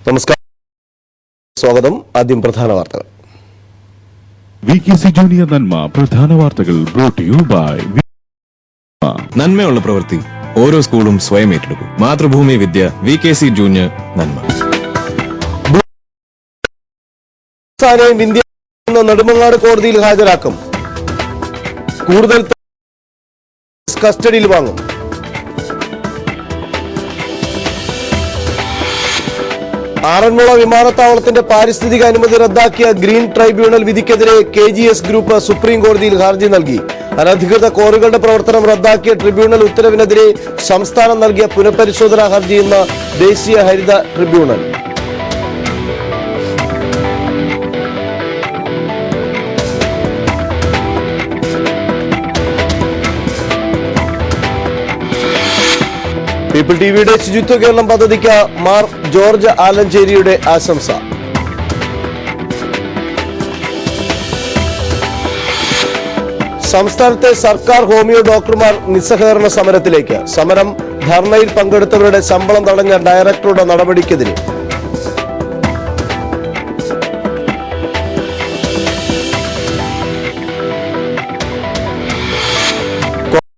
നമസ്കാരം, സ്വാഗതം. ആദ്യം പ്രധാന വാർത്തകൾ. VKC ജൂനിയർ നന്മ പ്രധാന വാർത്തകൾ brought to you by നന്മയുള്ള പ്രവൃത്തി ഓരോ സ്കൂളും സ്വയം ഏറ്റെടുക്കും. മാതൃഭൂമി വിദ്യ VKC ജൂനിയർ നന്മ. ഇന്ത്യ നെടുമങ്ങാട് കോടതിയിൽ ഹാജരാക്കും. കൂടുതൽ കസ്റ്റഡിയിൽ വാങ്ങും. ആറന്മുള വിമാനത്താവളത്തിന്റെ പാരിസ്ഥിതിക അനുമതി റദ്ദാക്കിയ ഗ്രീൻ ട്രൈബ്യൂണൽ വിധിക്കെതിരെ KGS ഗ്രൂപ്പ് സുപ്രീം കോടതിയിൽ ഹർജി നൽകി. അനധികൃത ക്വാറികളുടെ പ്രവർത്തനം റദ്ദാക്കിയ ട്രിബ്യൂണൽ ഉത്തരവിനെതിരെ സംസ്ഥാനം നൽകിയ പുനഃപരിശോധനാ ഹർജി ഇന്ന് ദേശീയ ഹരിത ട്രിബ്യൂണൽ. പീപ്പിൾ ടിവിയുടെ ശുചിത്വ കേരളം പദ്ധതിക്ക് മാർ ജോർജ് ആലഞ്ചേരിയുടെ ആശംസ. സംസ്ഥാനത്തെ സർക്കാർ ഹോമിയോ ഡോക്ടർമാർ നിസ്സഹകരണ സമരത്തിലേക്ക്. സമരം ധർണയിൽ പങ്കെടുത്തവരുടെ ശമ്പളം തടഞ്ഞ ഡയറക്ടറുടെ നടപടിക്കെതിരെ